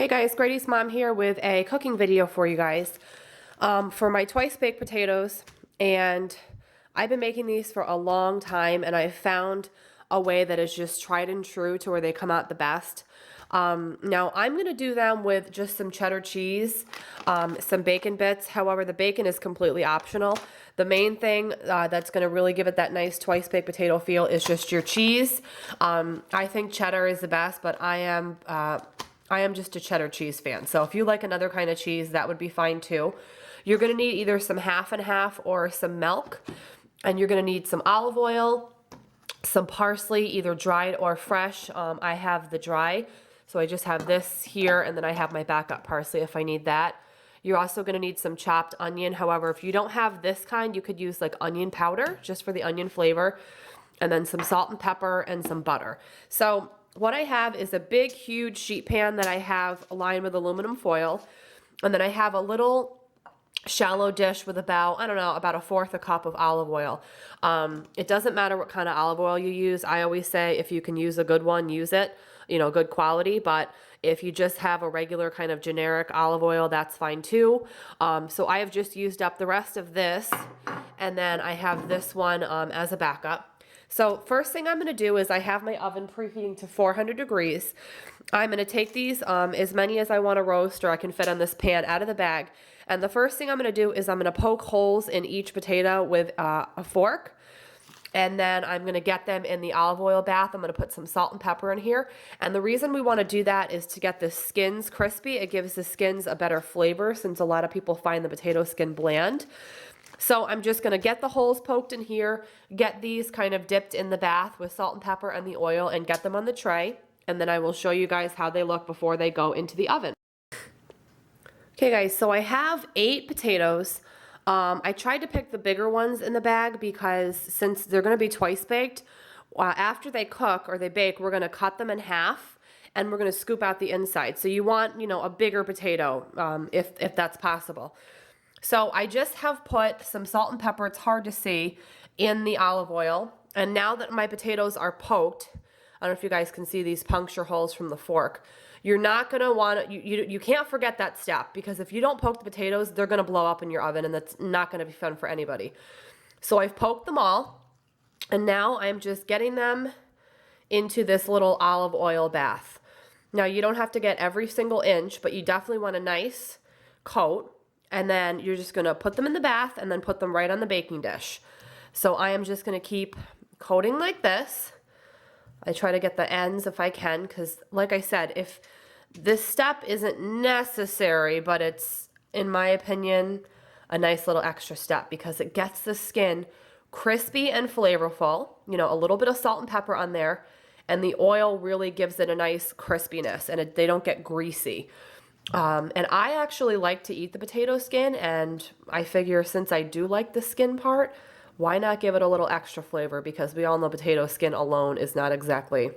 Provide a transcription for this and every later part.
Hey guys, Grady's mom here with a cooking video for you guys for my twice baked potatoes, and I've been making these for a long time and I've found a way that is just tried and true to where they come out the best. Now I'm going to do them with just some cheddar cheese, some bacon bits. However, the bacon is completely optional. The main thing that's going to really give it that nice twice baked potato feel is just your cheese. I think cheddar is the best, but I am just a cheddar cheese fan. So if you like another kind of cheese, that would be fine too. You're going to need either some half and half or some milk. And you're going to need some olive oil, some parsley, either dried or fresh. I have the dry. So I just have this here, and then I have my backup parsley if I need that. You're also going to need some chopped onion. However, if you don't have this kind, you could use like onion powder just for the onion flavor. And then some salt and pepper and some butter. So what I have is a big, huge sheet pan that I have lined with aluminum foil. And then I have a little shallow dish with about, I don't know, about 1/4 cup of olive oil. It doesn't matter what kind of olive oil you use. I always say if you can use a good one, use it, you know, good quality. But if you just have a regular kind of generic olive oil, that's fine too. So I have just used up the rest of this. And then I have this one as a backup. So first thing I'm going to do is I have my oven preheating to 400 degrees. I'm going to take these, as many as I want to roast or I can fit on this pan, out of the bag. And the first thing I'm going to do is I'm going to poke holes in each potato with a fork. And then I'm going to get them in the olive oil bath. I'm going to put some salt and pepper in here. And the reason we want to do that is to get the skins crispy. It gives the skins a better flavor since a lot of people find the potato skin bland. So I'm just going to get the holes poked in here, get these kind of dipped in the bath with salt and pepper and the oil, and get them on the tray. And then I will show you guys how they look before they go into the oven. Okay guys, so I have 8 potatoes. I tried to pick the bigger ones in the bag because since they're going to be twice baked, after they cook or they bake, we're going to cut them in half and we're going to scoop out the inside. So you want, you know, a bigger potato if that's possible. So I just have put some salt and pepper, it's hard to see, in the olive oil. And now that my potatoes are poked, I don't know if you guys can see these puncture holes from the fork. You're not going to want to, you can't forget that step, because if you don't poke the potatoes, they're going to blow up in your oven and that's not going to be fun for anybody. So I've poked them all, and now I'm just getting them into this little olive oil bath. Now you don't have to get every single inch, but you definitely want a nice coat. And then you're just going to put them in the bath and then put them right on the baking dish. So I am just going to keep coating like this. I try to get the ends if I can, because like I said, if this step isn't necessary, but it's, in my opinion, a nice little extra step because it gets the skin crispy and flavorful. You know, a little bit of salt and pepper on there, and the oil really gives it a nice crispiness, and they don't get greasy. And I actually like to eat the potato skin, and I figure since I do like the skin part, why not give it a little extra flavor, because we all know potato skin alone is not exactly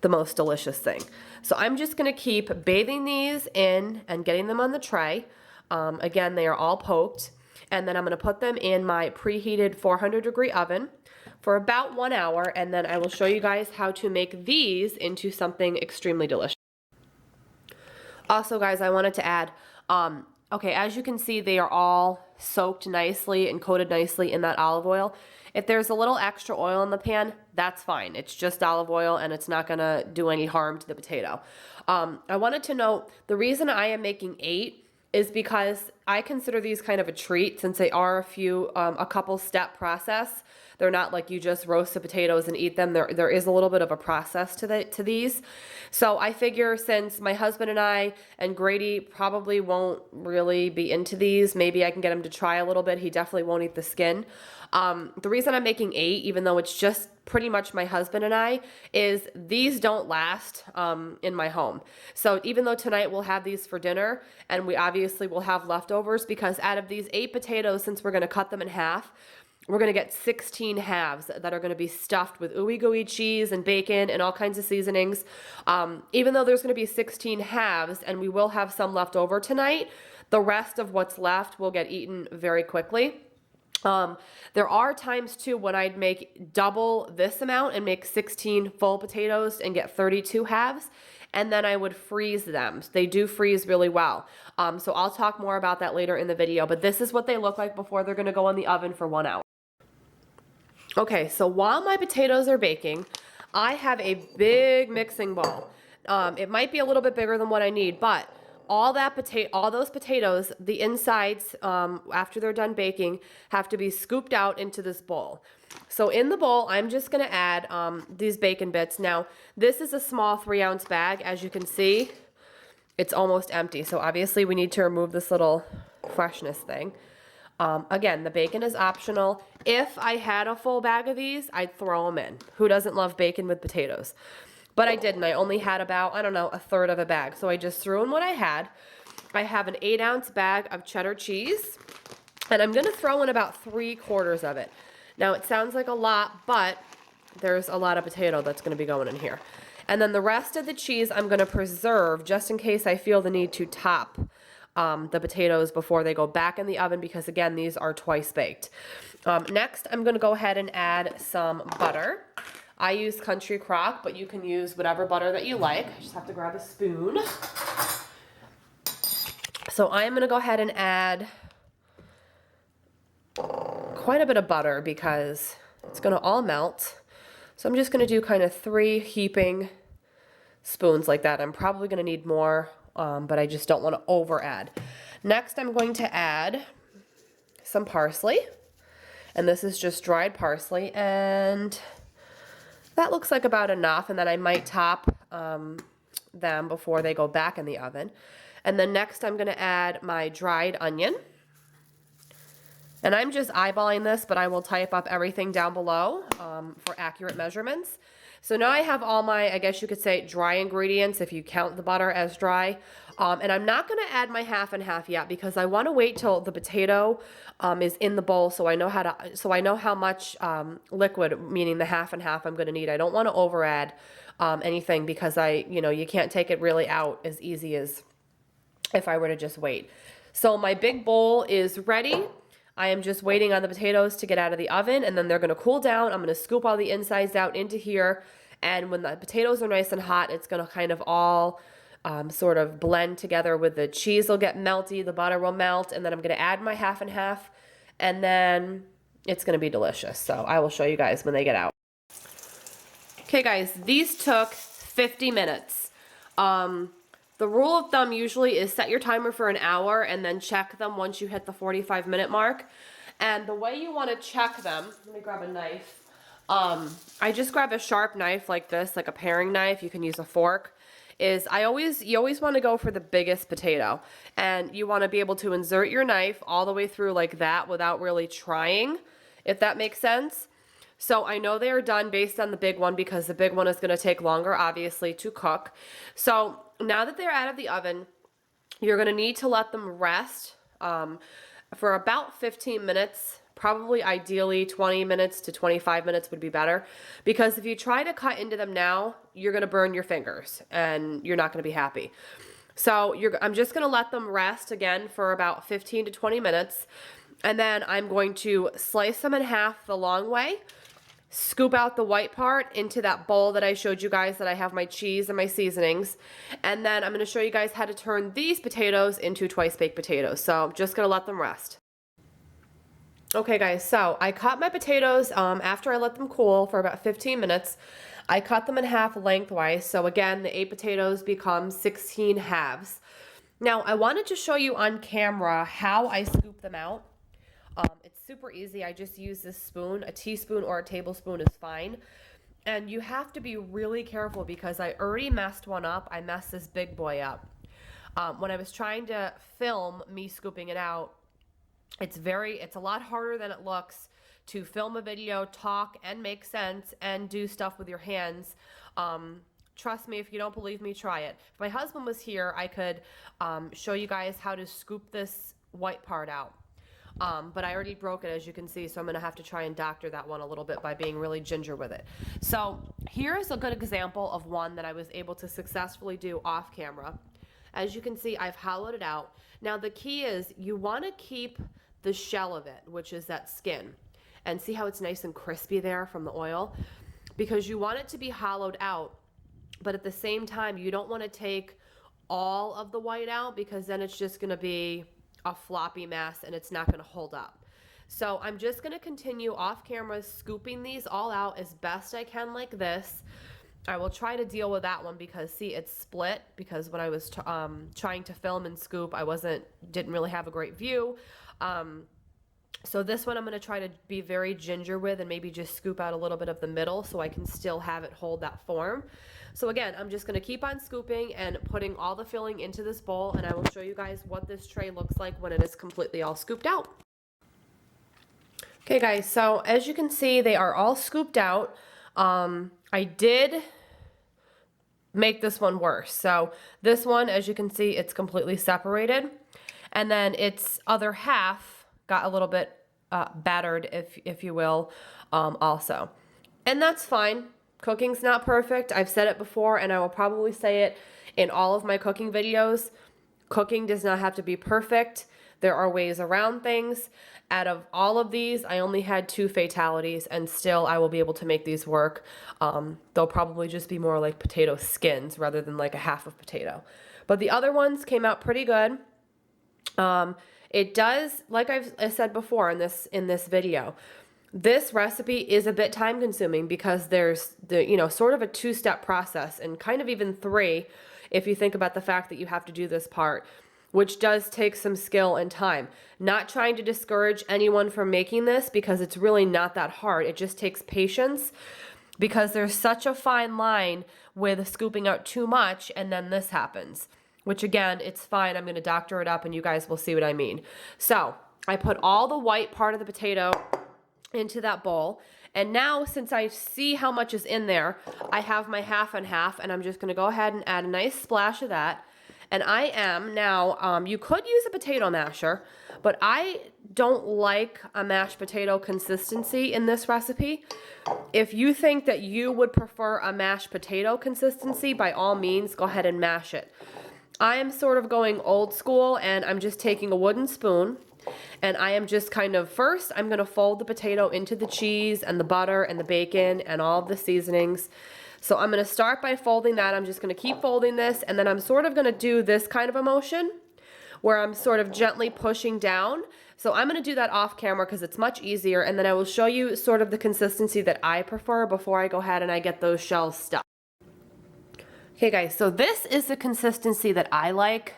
the most delicious thing. So I'm just going to keep bathing these in and getting them on the tray. Again, they are all poked, and then I'm going to put them in my preheated 400 degree oven for about 1 hour, and then I will show you guys how to make these into something extremely delicious. Also, guys, I wanted to add, okay, as you can see, they are all soaked nicely and coated nicely in that olive oil. If there's a little extra oil in the pan, that's fine. It's just olive oil and it's not going to do any harm to the potato. I wanted to note, the reason I am making 8 is because I consider these kind of a treat, since they are a couple step process. They're not like you just roast the potatoes and eat them. There is a little bit of a process to these. So I figure since my husband and I and Grady probably won't really be into these, maybe I can get him to try a little bit. He definitely won't eat the skin. The reason I'm making 8, even though it's just pretty much my husband and I, is these don't last in my home. So even though tonight we'll have these for dinner, and we obviously will have leftovers, because out of these 8 potatoes, since we're going to cut them in half, we're going to get 16 halves that are going to be stuffed with ooey gooey cheese and bacon and all kinds of seasonings. Even though there's going to be 16 halves and we will have some left over tonight, the rest of what's left will get eaten very quickly. There are times too when I'd make double this amount and make 16 full potatoes and get 32 halves. and then I would freeze them. They do freeze really well. So I'll talk more about that later in the video, but this is what they look like before they're gonna go in the oven for 1 hour. Okay, so while my potatoes are baking, I have a big mixing bowl. It might be a little bit bigger than what I need, but all those potatoes, the insides, after they're done baking, have to be scooped out into this bowl. So in the bowl, I'm just gonna add these bacon bits. Now, this is a small 3-ounce bag. As you can see, it's almost empty. So obviously we need to remove this little freshness thing. Again, the bacon is optional. If I had a full bag of these, I'd throw them in. Who doesn't love bacon with potatoes? But I didn't. I only had about, I don't know, a third of a bag. So I just threw in what I had. I have an 8-ounce bag of cheddar cheese, and I'm gonna throw in about 3/4 of it. Now it sounds like a lot, but there's a lot of potato that's gonna be going in here. And then the rest of the cheese I'm gonna preserve just in case I feel the need to top the potatoes before they go back in the oven, because again, these are twice baked. Next, I'm gonna go ahead and add some butter. I use Country Crock, but you can use whatever butter that you like. I just have to grab a spoon. So I'm gonna go ahead and add quite a bit of butter because it's gonna all melt. So I'm just gonna do kind of 3 heaping spoons like that. I'm probably gonna need more, but I just don't wanna over add. Next, I'm going to add some parsley. And this is just dried parsley, and that looks like about enough. And then I might top them before they go back in the oven. And then next I'm gonna add my dried onion. And I'm just eyeballing this, but I will type up everything down below for accurate measurements. So now I have all my, I guess you could say, dry ingredients if you count the butter as dry. And I'm not gonna add my half and half yet because I wanna wait till the potato is in the bowl so I know how much liquid, meaning the half and half, I'm gonna need. I don't wanna over add anything because you can't take it really out as easy as if I were to just wait. So my big bowl is ready. I am just waiting on the potatoes to get out of the oven, and then they're gonna cool down. I'm gonna scoop all the insides out into here, and when the potatoes are nice and hot, it's gonna kind of all sort of blend together with the cheese will get melty, the butter will melt, and then I'm gonna add my half and half, and then it's gonna be delicious. So I will show you guys when they get out. Okay guys, these took 50 minutes. The rule of thumb usually is set your timer for an hour and then check them once you hit the 45-minute mark. And the way you want to check them, let me grab a knife. I just grab a sharp knife like this, like a paring knife. You can use a fork. You always want to go for the biggest potato, and you want to be able to insert your knife all the way through like that without really trying, if that makes sense. So I know they are done based on the big one because the big one is going to take longer, obviously, to cook. So now that they're out of the oven, you're going to need to let them rest for about 15 minutes. Probably ideally 20 minutes to 25 minutes would be better, because if you try to cut into them now, you're going to burn your fingers and you're not going to be happy. So I'm just going to let them rest again for about 15 to 20 minutes. And then I'm going to slice them in half the long way, scoop out the white part into that bowl that I showed you guys that I have my cheese and my seasonings. And then I'm going to show you guys how to turn these potatoes into twice baked potatoes. So I'm just going to let them rest. Okay guys, so I cut my potatoes after I let them cool for about 15 minutes. I cut them in half lengthwise. So again, the 8 potatoes become 16 halves. Now I wanted to show you on camera how I scoop them out. It's super easy. I just use this spoon. A teaspoon or a tablespoon is fine. And you have to be really careful because I already messed one up. I messed this big boy up. When I was trying to film me scooping it out, it's a lot harder than it looks to film a video, talk, and make sense, and do stuff with your hands. Trust me, if you don't believe me, try it. If my husband was here, I could show you guys how to scoop this white part out. But I already broke it, as you can see, so I'm going to have to try and doctor that one a little bit by being really ginger with it. So here's a good example of one that I was able to successfully do off camera. As you can see, I've hollowed it out. Now the key is you want to keep the shell of it, which is that skin. And see how it's nice and crispy there from the oil? Because you want it to be hollowed out but at the same time, you don't want to take all of the white out because then it's just going to be a floppy mess and it's not going to hold up. So I'm just going to continue off camera scooping these all out as best I can like this. I will try to deal with that one because see, it's split because when I was trying to film and scoop, I didn't really have a great view. So this one I'm going to try to be very ginger with and maybe just scoop out a little bit of the middle so I can still have it hold that form. So again, I'm just going to keep on scooping and putting all the filling into this bowl, and I will show you guys what this tray looks like when it is completely all scooped out. Okay guys, so as you can see, they are all scooped out. I did make this one worse. So this one, as you can see, it's completely separated. And then its other half got a little bit battered, if you will, also. And that's fine. Cooking's not perfect. I've said it before, and I will probably say it in all of my cooking videos. Cooking does not have to be perfect. There are ways around things. Out of all of these, I only had 2 fatalities, and still I will be able to make these work. They'll probably just be more like potato skins rather than like a half of potato. But the other ones came out pretty good. It does, like I said before in this video, this recipe is a bit time consuming because there's sort of a 2-step process, and kind of even 3 if you think about the fact that you have to do this part, which does take some skill and time. Not trying to discourage anyone from making this because it's really not that hard. It just takes patience because there's such a fine line with scooping out too much and then this happens, which again, it's fine. I'm going to doctor it up and you guys will see what I mean. So I put all the white part of the potato into that bowl. And now, since I see how much is in there, I have my half and half, and I'm just going to go ahead and add a nice splash of that. And I am now, you could use a potato masher, but I don't like a mashed potato consistency in this recipe. If you think that you would prefer a mashed potato consistency, by all means, go ahead and mash it. I am sort of going old school, and I'm just taking a wooden spoon, and I am just kind of, first, I'm going to fold the potato into the cheese and the butter and the bacon and all of the seasonings. So I'm going to start by folding that. I'm just going to keep folding this, and then I'm sort of going to do this kind of a motion where I'm sort of gently pushing down. So I'm going to do that off camera because it's much easier, and then I will show you sort of the consistency that I prefer before I go ahead and I get those shells stuck. Okay guys, so this is the consistency that I like.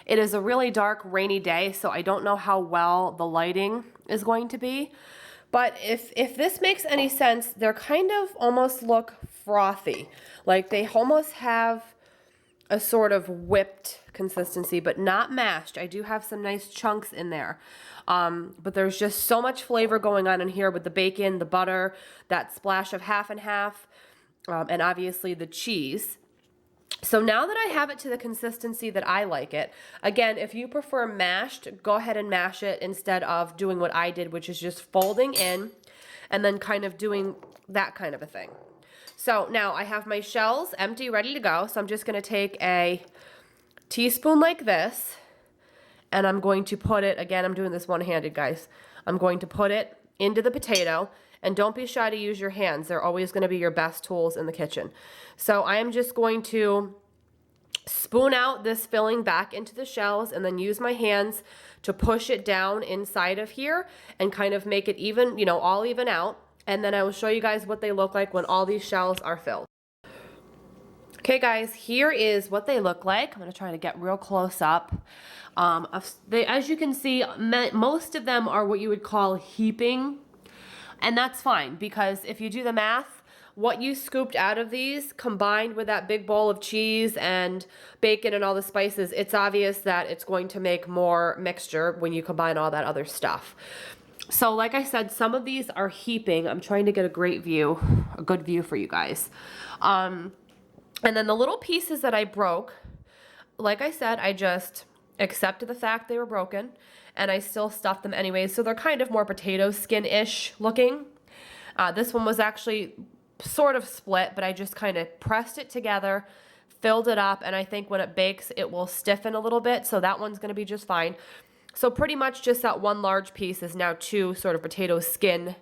It is a really dark, rainy day, so I don't know how well the lighting is going to be. But if this makes any sense, they're kind of almost look frothy. Like they almost have a sort of whipped consistency, but not mashed. I do have some nice chunks in there. But there's just so much flavor going on in here with the bacon, the butter, that splash of half and half, and obviously the cheese. So now that I have it to the consistency that I like it, again, if you prefer mashed, go ahead and mash it instead of doing what I did, which is just folding in and then kind of doing that kind of a thing. So now I have my shells empty, ready to go. So I'm just going to take a teaspoon like this, and I'm going to put it, again, I'm doing this one-handed, guys. I'm going to put it into the potato. And don't be shy to use your hands. They're always going to be your best tools in the kitchen. So I am just going to spoon out this filling back into the shells and then use my hands to push it down inside of here and kind of make it even, all even out. And then I will show you guys what they look like when all these shells are filled. Okay guys, here is what they look like. I'm going to try to get real close up. As you can see, most of them are what you would call heaping. And that's fine because if you do the math, what you scooped out of these combined with that big bowl of cheese and bacon and all the spices, it's obvious that it's going to make more mixture when you combine all that other stuff. So like I said, some of these are heaping. I'm trying to get a good view for you guys. And then the little pieces that I broke, like I said, I just accepted the fact they were broken, and I still stuffed them anyways, so they're kind of more potato skin-ish looking. This one was actually sort of split, but I just kind of pressed it together, filled it up, and I think when it bakes, it will stiffen a little bit, so that one's going to be just fine. So pretty much just that one large piece is now 2 sort of potato skin-ish.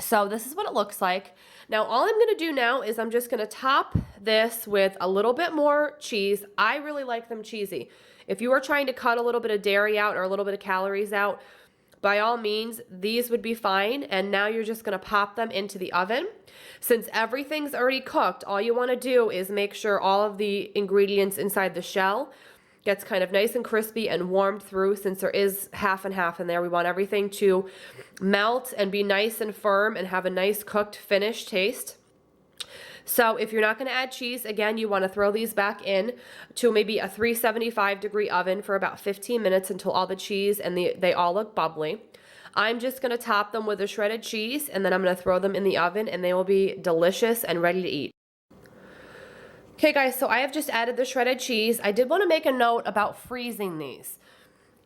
So this is what it looks like. Now all I'm gonna do now is I'm just gonna top this with a little bit more cheese. I really like them cheesy. If you are trying to cut a little bit of dairy out or a little bit of calories out, by all means, these would be fine. And now you're just gonna pop them into the oven. Since everything's already cooked, all you wanna do is make sure all of the ingredients inside the shell gets kind of nice and crispy and warmed through. Since there is half and half in there, we want everything to melt and be nice and firm and have a nice cooked finished taste. So if you're not going to add cheese, again, you want to throw these back in to maybe a 375-degree oven for about 15 minutes until all the cheese and they all look bubbly. I'm just going to top them with the shredded cheese, and then I'm going to throw them in the oven, and they will be delicious and ready to eat. Okay guys, so I have just added the shredded cheese. I did want to make a note about freezing these.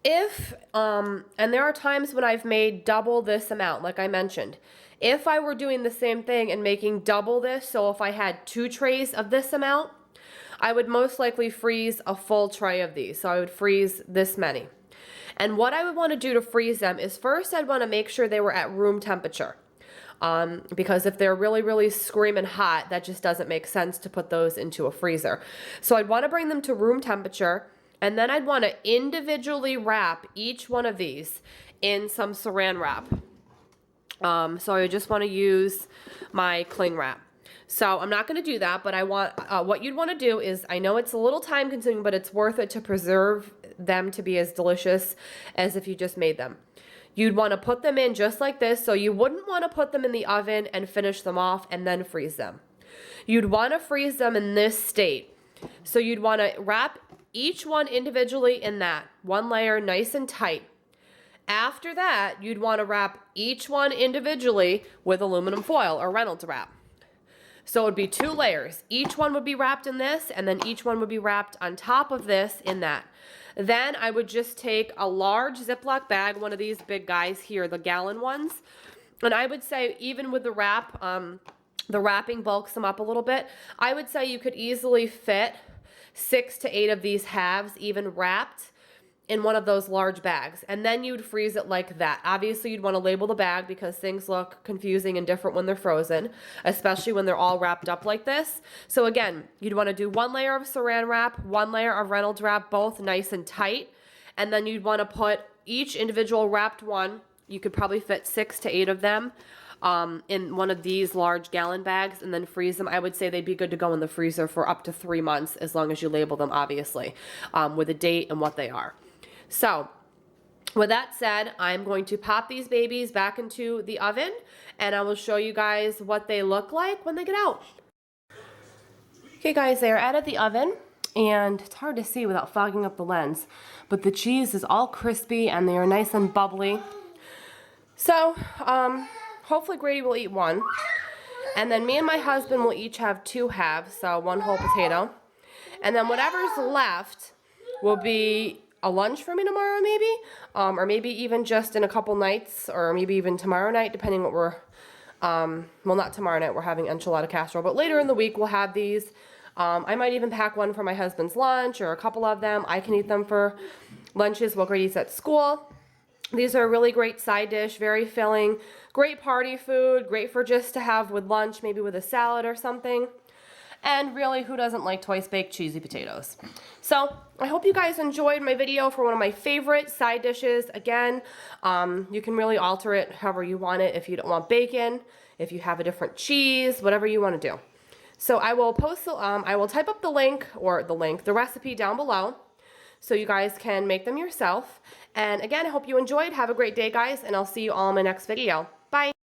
If, and there are times when I've made double this amount, like I mentioned. If I were doing the same thing and making double this, so if I had 2 trays of this amount, I would most likely freeze a full tray of these. So I would freeze this many. And what I would want to do to freeze them is first I'd want to make sure they were at room temperature. Because if they're really, really screaming hot, that just doesn't make sense to put those into a freezer. So I'd want to bring them to room temperature, and then I'd want to individually wrap each one of these in some saran wrap. So I just want to use my cling wrap. So I'm not going to do that, but I want, what you'd want to do is, I know it's a little time consuming, but it's worth it to preserve them to be as delicious as if you just made them. You'd want to put them in just like this, so you wouldn't want to put them in the oven and finish them off and then freeze them. You'd want to freeze them in this state. So you'd want to wrap each one individually in that, one layer nice and tight. After that, you'd want to wrap each one individually with aluminum foil or Reynolds wrap. So it would be 2 layers. Each one would be wrapped in this, and then each one would be wrapped on top of this in that. Then I would just take a large Ziploc bag, one of these big guys here, the gallon ones. And I would say even with the wrap, the wrapping bulks them up a little bit. I would say you could easily fit 6 to 8 of these halves even wrapped in one of those large bags, and then you'd freeze it like that. Obviously you'd want to label the bag because things look confusing and different when they're frozen, especially when they're all wrapped up like this. So again, you'd want to do 1 layer of saran wrap, 1 layer of Reynolds wrap, both nice and tight, and then you'd want to put each individual wrapped one, you could probably fit 6 to 8 of them in one of these large gallon bags, and then freeze them. I would say they'd be good to go in the freezer for up to 3 months, as long as you label them, obviously, with a date and what they are. So with that said, I'm going to pop these babies back into the oven, and I will show you guys what they look like when they get out. Okay guys, they are out of the oven, and it's hard to see without fogging up the lens, but the cheese is all crispy and they are nice and bubbly. So hopefully Grady will eat 1, and then me and my husband will each have 2 halves, so 1 whole potato, and then whatever's left will be a lunch for me tomorrow, maybe, or maybe even just in a couple nights, or maybe even tomorrow night, depending what we're, well, not tomorrow night, we're having enchilada casserole, but later in the week we'll have these. I might even pack 1 for my husband's lunch, or a couple of them. I can eat them for lunches while Grady's at school. These are a really great side dish, very filling, great party food, great for just to have with lunch, maybe with a salad or something. And really, who doesn't like twice-baked cheesy potatoes? So I hope you guys enjoyed my video for one of my favorite side dishes. Again, you can really alter it however you want it. If you don't want bacon, if you have a different cheese, whatever you want to do. So I will post, I will type up the link, the recipe down below, so you guys can make them yourself. And again, I hope you enjoyed. Have a great day, guys, and I'll see you all in my next video. Bye.